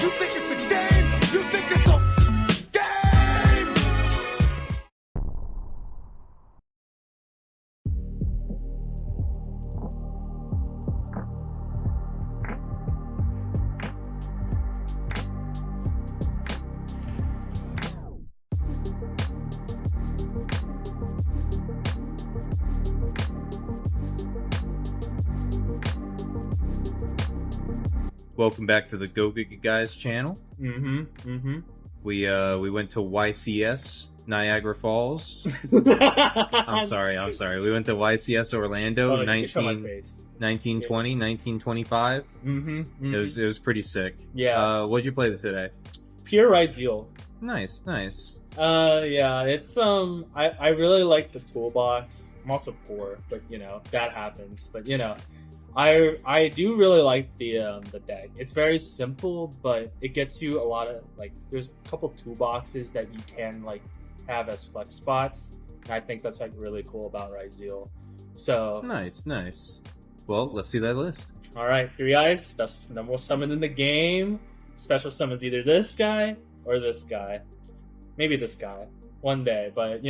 You think it's a game? You think it's a game? Welcome back to the Go Giga Guys channel. We went to YCS Niagara Falls. I'm sorry. We went to YCS Orlando, 1920, 1925. It was pretty sick. Yeah. What'd you play today? Pure Ryzeal. Nice. Yeah, it's I really like the toolbox. I'm also poor, but that happens. But I do really like the deck. It's very simple, but it gets you a lot of there's a couple toolboxes that you can have as flex spots. And I think that's really cool about Ryzeal. So Nice. Well, let's see that list. All right, 3 eyes, best number one summon in the game. Special summons either this guy or this guy. Maybe this guy one day, but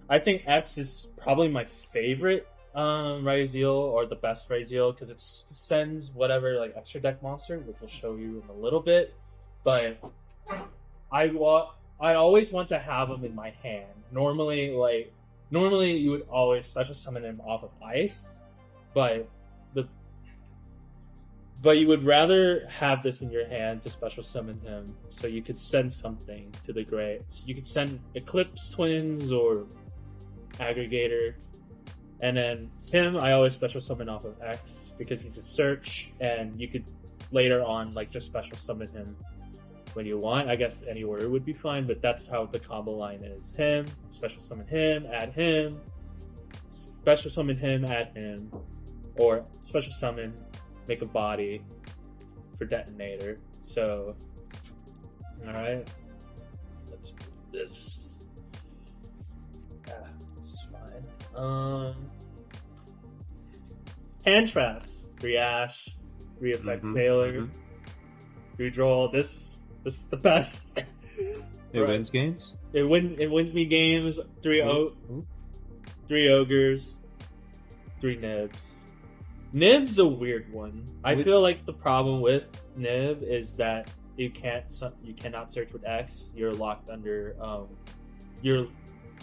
I think X is probably my favorite Ryzeal, or the best Ryzeal, because it sends whatever extra deck monster, which we'll show you in a little bit. But I always want to have him in my hand. Normally you would always special summon him off of ice, but you would rather have this in your hand to special summon him, so you could send something to the gray. So you could send Eclipse Twins or Aggregator. And then him, I always special summon off of X because he's a search, and you could later on just special summon him when you want. I guess any order would be fine, but that's how the combo line is. Him, special summon him, add him, special summon him, add him, or special summon, make a body for detonator. So, alright, let's do this. It's fine. Hand traps, 3 Ash, 3 Effect Failure, 3 Draw. This is the best. It wins games. It wins me games. 3 Ogres, 3 Nibs. Nib's a weird one. I feel like the problem with Nib is that you cannot search with X. You're locked under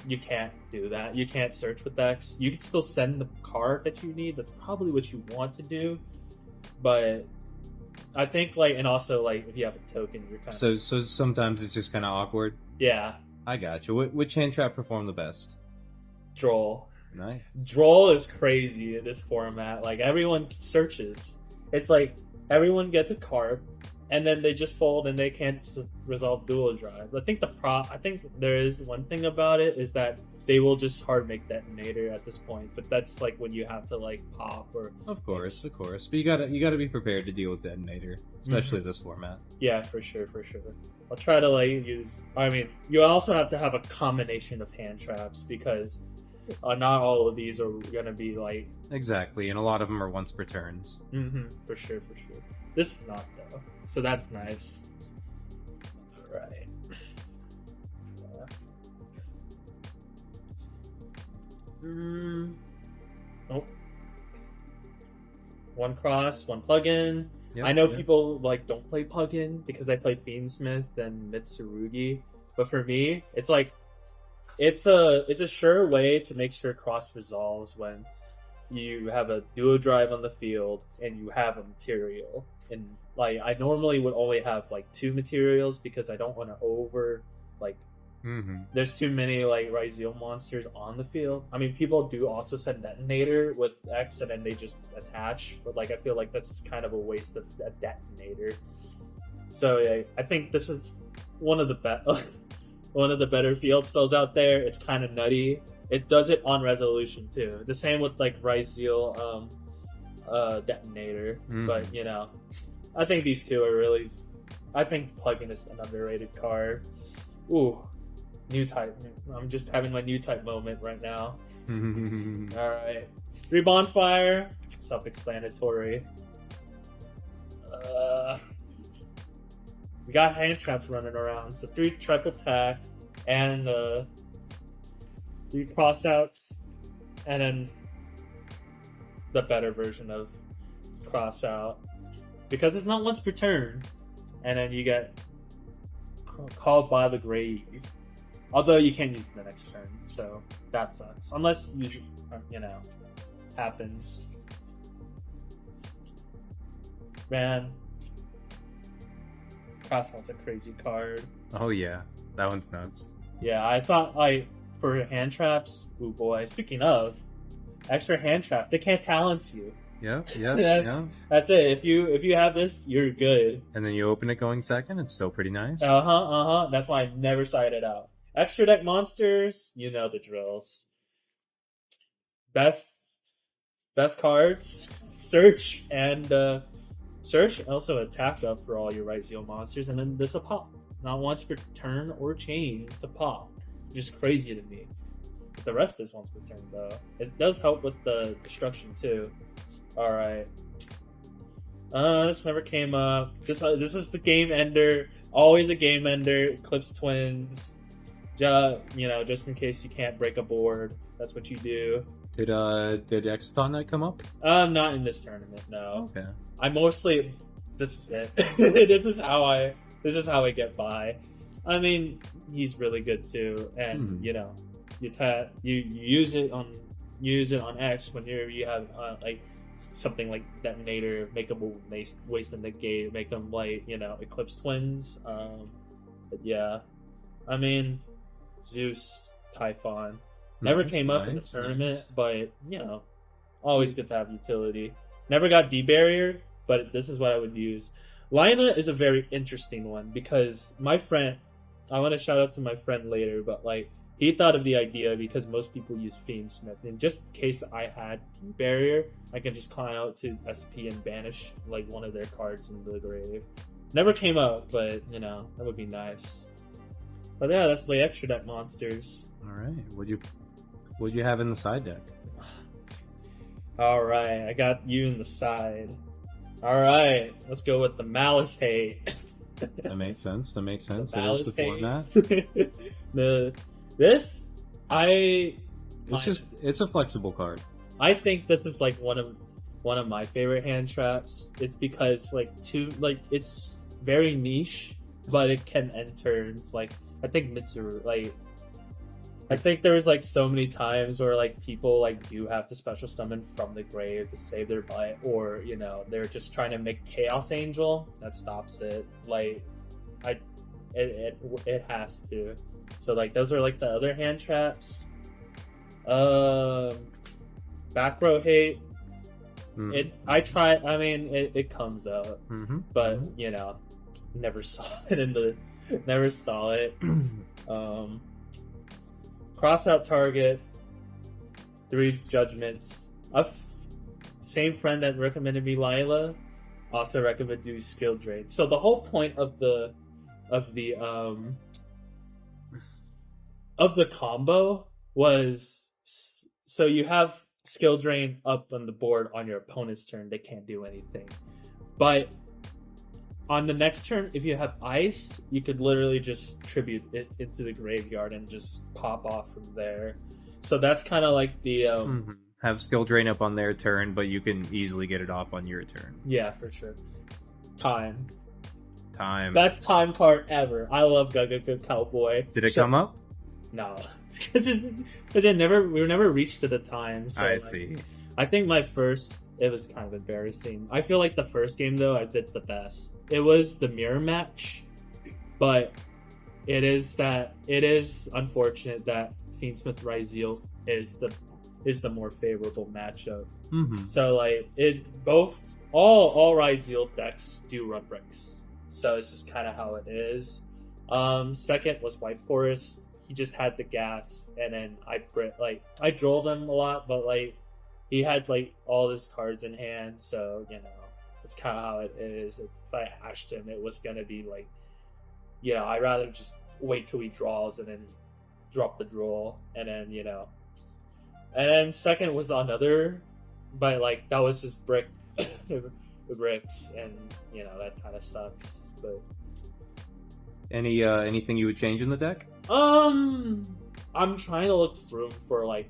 you can't do that. You can't search with X. You can still send the card that you need. That's probably what you want to do. But I think and also if you have a token, you're kind of... So sometimes it's just kind of awkward. Yeah. I got you. Which hand trap performed the best? Droll. Nice. Droll is crazy in this format. Everyone searches. It's everyone gets a card, and then they just fold, and they can't resolve dual drive. I think there is one thing about it is that they will just hard make detonator at this point. But that's when you have to pop or. Of course. But you gotta be prepared to deal with detonator, especially this format. Yeah, for sure. I'll try to use. I mean, you also have to have a combination of hand traps because not all of these are gonna be Exactly, and a lot of them are once per turns. For sure. This is not though, so that's nice. All right. Oh. 1 cross, 1 plugin. Yep, I know people don't play plugin because they play Fiendsmith and Mitsurugi, but for me, it's it's a sure way to make sure cross resolves when you have a duo drive on the field and you have a material. And I normally would only have 2 materials because I don't want to over there's too many Ryzeal monsters on the field. I mean, people do also send detonator with X and then they just attach, but I feel that's just kind of a waste of a detonator. So yeah, I think this is one of the better field spells out there. It's kind of nutty. It does it on resolution too. The same with Ryzeal detonator. But I think these two are really. I think plugin is an underrated card. Ooh, new type. I'm just having my new type moment right now. All right, 3 bonfire. Self-explanatory. we got hand traps running around. So 3 triple attack and 3 cross outs, and then the better version of cross out because it's not once per turn, and then you get called by the grave. Although you can't use it the next turn, so that sucks. Unless happens. Man, Crossout's a crazy card. Oh yeah, that one's nuts. Yeah, I thought for hand traps. Oh boy! Speaking of extra hand trap, they can't talent you. Yeah. That's it. If you have this, you're good. And then you open it going second. It's still pretty nice. That's why I never side it out. Extra deck monsters, you know the drills. Best cards, search and search. Also attack up for all your Ryzeal monsters, and then this will pop. Not once per turn or chain to pop. Just crazy to me. But the rest is once per turn though. It does help with the destruction too. All right. This never came up. This is the game ender. Always a game ender. Eclipse Twins. Just in case you can't break a board, that's what you do. Did Exaton Knight come up? Not in this tournament, no. Okay. I mostly this is it. this is how I get by. I mean, he's really good too, and you use it on X when you have like something like Detonator, make them waste and negate, make them like Eclipse Twins. But yeah, I mean, Zeus, Typhon never came up in the tournament, but always good to have utility. Never got D-barrier, but this is what I would use. Lina is a very interesting one because my friend, I want to shout out to my friend later, but like he thought of the idea because most people use Fiendsmith, and just in case I had D-barrier, I can just climb out to SP and banish like one of their cards into the grave. Never came up, but that would be nice. But yeah, that's the extra deck monsters. All right, what'd you have in the side deck? All right, I got you in the side. All right, let's go with the Malice Hate. That makes sense. It is the format. It's a flexible card. I think this is like one of my favorite hand traps. It's because it's very niche, but it can end turns. Like I think Mitsuru, I think there's so many times where people do have to special summon from the grave to save their butt, or they're just trying to make Chaos Angel that stops it. It has to. So those are the other hand traps. Back row hate. It comes out, but never saw it never saw it. Cross out target, 3 judgments. Same friend that recommended me Lila also recommended do skill drain. So the whole point of the combo was so you have skill drain up on the board on your opponent's turn. They can't do anything, but on the next turn, if you have ice, you could literally just tribute it into the graveyard and just pop off from there. So that's kind of like the have skill drain up on their turn, but you can easily get it off on your turn. Yeah, for sure. Time. Best time card ever. I love Good Cowboy. Did it come up? No, because we never reached to the time. So I see. I think it was kind of embarrassing. I feel like the first game though I did the best. It was the mirror match, but it is unfortunate that Fiendsmith Ryzeal is the more favorable matchup. So all Ryzeal decks do run bricks, so it's just kind of how it is. Second was White Forest. He just had the gas, and then I drilled him a lot, but he had all his cards in hand, so it's kind of how it is. If I hashed him, it was gonna be I'd rather just wait till he draws and then drop the draw, and then and then second was another, but that was just bricks, and that kind of sucks. But Anything you would change in the deck? I'm trying to look room for like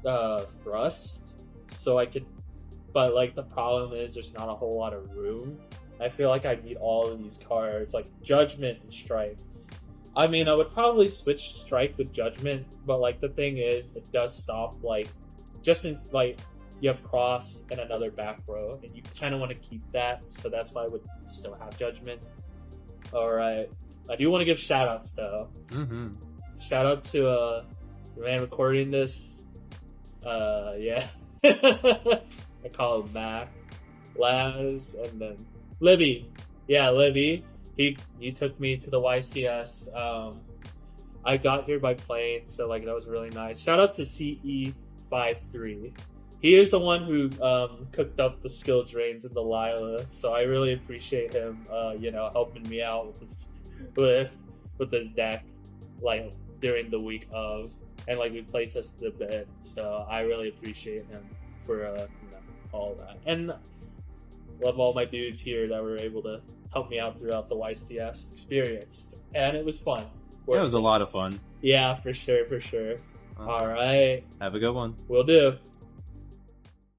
thrust, so I could. But like the problem is, there's not a whole lot of room. I feel like I need all of these cards, like Judgment and Strike. I mean, I would probably switch Strike with Judgment, but like the thing is, it does stop like just in like you have Cross and another back row, and you kind of want to keep that, so that's why I would still have Judgment. All right, I do want to give shout outs though. Shout out to the man recording this. Yeah. I call him Mac, Laz, and then Livy. Yeah, Livy. He took me to the YCS. I got here by plane, so like that was really nice. Shout out to CE53. He is the one who cooked up the skill drains in the Lila, so I really appreciate him. Helping me out with this deck, like during the week of, and like we play tested a bit. So I really appreciate him for all that, and love all my dudes here that were able to help me out throughout the YCS experience, and it was fun. Yeah, it was a lot of fun. Yeah, for sure. All right, have a good one. Will do.